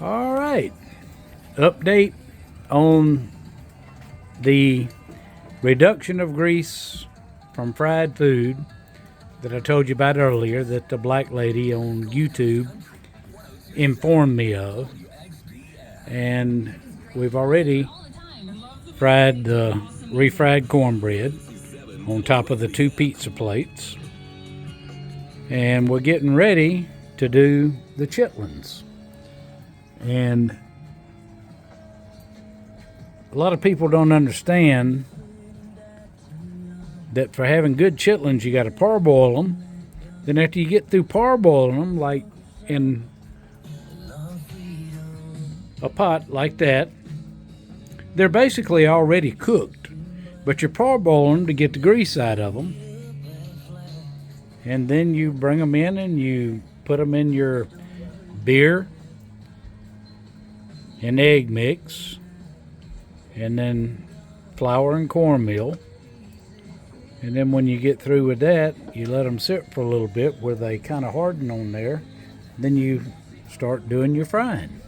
All right, update on the reduction of grease from fried food that I told you about earlier that the black lady on YouTube informed me of. And we've already fried the refried cornbread on top of the 2 pizza plates. And we're getting ready to do the chitlins. And a lot of people don't understand that for having good chitlins, you got to parboil them. Then after you get through parboiling them, like in a pot like that, they're basically already cooked, but you parboil them to get the grease out of them. And then you bring them in and you put them in your beer and egg mix, and then flour and cornmeal. And then when you get through with that, you let them sit for a little bit where they kind of harden on there. Then you start doing your frying.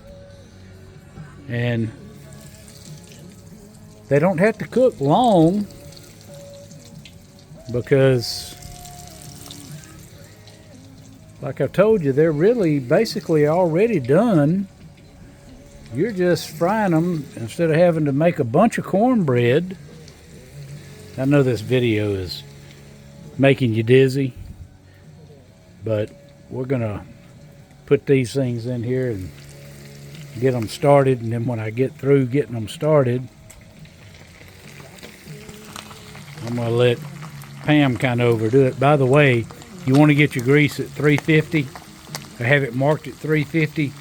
And they don't have to cook long because, like I've told you, they're really basically already done. You're just frying them instead of having to make a bunch of cornbread. I know this video is making you dizzy, but we're gonna put these things in here and get them started. And then when I get through getting them started, I'm gonna let Pam kind of overdo it. By the way, you want to get your grease at 350. I have it marked at 350.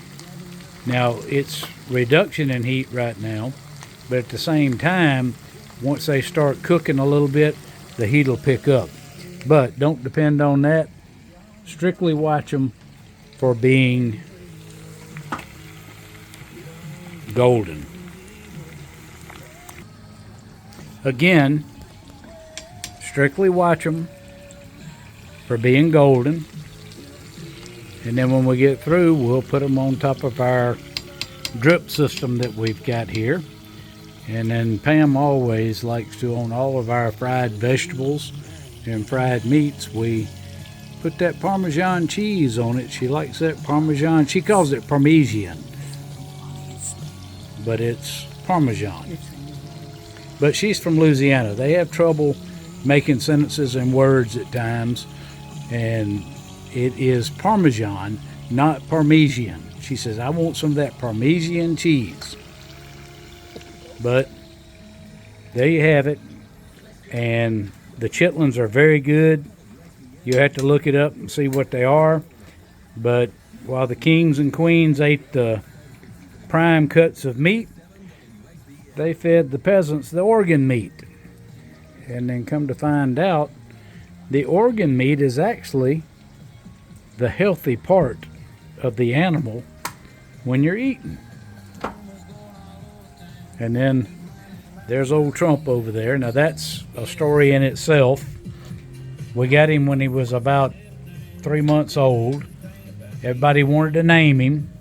Now it's reduction in heat right now, but at the same time, once they start cooking a little bit, the heat will pick up. But don't depend on that. Strictly watch them for being golden. Again, strictly watch them for being golden. And then when we get through, we'll put them on top of our drip system that we've got here. And then Pam always likes to, on all of our fried vegetables and fried meats, we put that Parmesan cheese on it. She likes that Parmesan. She calls it Parmesan, but it's Parmesan. But she's from Louisiana. They have trouble making sentences and words at times, and it is Parmesan, not Parmesan. She says, I want some of that Parmesan cheese. But there you have it. And the chitlins are very good. You have to look it up and see what they are. But while the kings and queens ate the prime cuts of meat, they fed the peasants the organ meat. And then come to find out, the organ meat is actually the healthy part of the animal when you're eating. And then there's old Trump over there. Now that's a story in itself. We got him when he was about 3 months old. Everybody wanted to name him,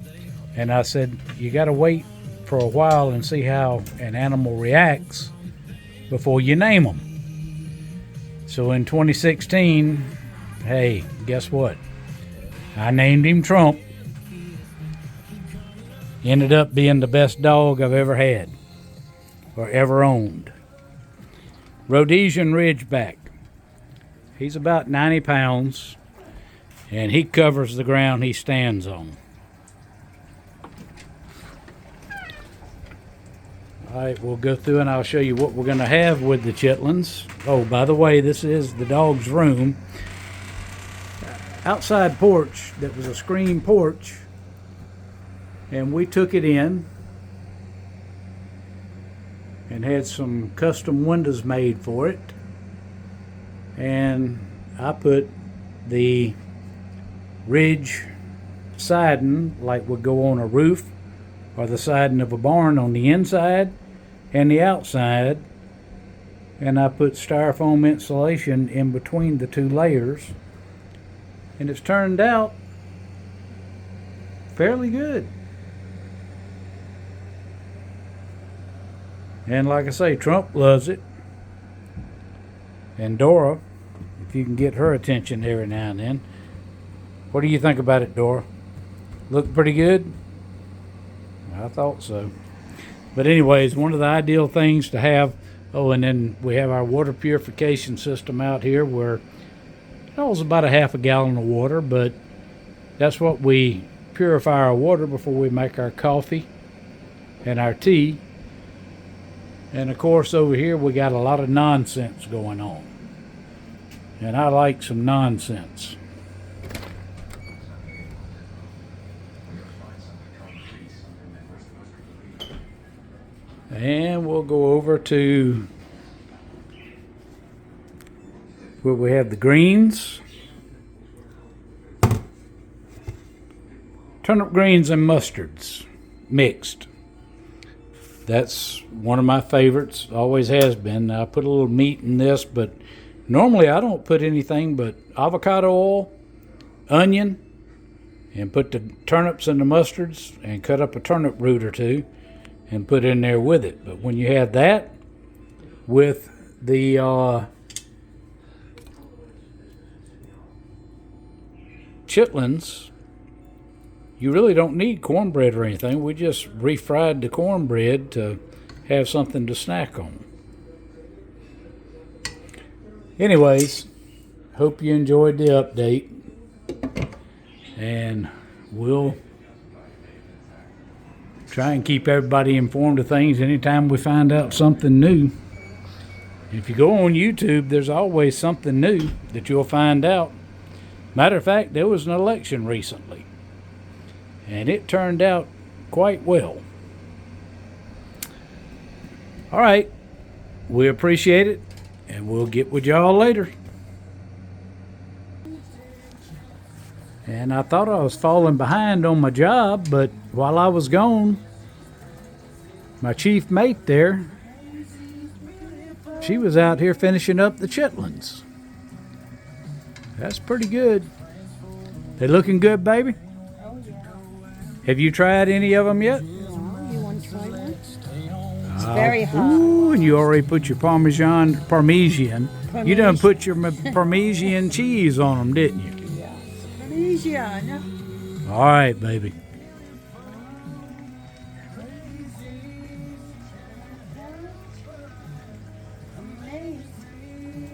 and I said, you got to wait for a while and see how an animal reacts before you name him. So in 2016, hey, guess what? I named him Trump. Ended up being the best dog I've ever had or ever owned. Rhodesian Ridgeback. He's about 90 pounds, and he covers the ground he stands on. All right, we'll go through and I'll show you what we're going to have with the chitlins. Oh, by the way, this is the dog's room. Outside porch that was a screen porch, and we took it in and had some custom windows made for it. And I put the ridge siding like would go on a roof or the siding of a barn on the inside and the outside, and I put styrofoam insulation in between the two layers, and it's turned out fairly good. And like I say, Trump loves it. And Dora, if you can get her attention every now and then. What do you think about it, Dora? Look pretty good? I thought so. But anyways, one of the ideal things to have. Oh, and then we have our water purification system out here where it holds about a half a gallon of water, but that's what we purify our water before we make our coffee and our tea. And of course over here we got a lot of nonsense going on. And I like some nonsense. And we'll go over to where we have the greens. Turnip greens and mustards mixed. That's one of my favorites, always has been. I put a little meat in this, but normally I don't put anything but avocado oil, onion, and put the turnips and the mustards and cut up a turnip root or two and put in there with it. But when you have that with the chitlins, you really don't need cornbread or anything. We just refried the cornbread to have something to snack on. Anyways, hope you enjoyed the update, and we'll try and keep everybody informed of things anytime we find out something new. If you go on YouTube, there's always something new that you'll find out. Matter of fact, there was an election recently, and it turned out quite well. All right, we appreciate it, and we'll get with y'all later. And I thought I was falling behind on my job, but while I was gone, my chief mate there, she was out here finishing up the chitlins. That's pretty good. They looking good, baby? Oh, yeah. Have you tried any of them yet? No, you want to try one? It's very hot. Ooh, and you already put your Parmesan. You done put your Parmesan cheese on them, didn't you? Yeah. Parmesan. All right, baby.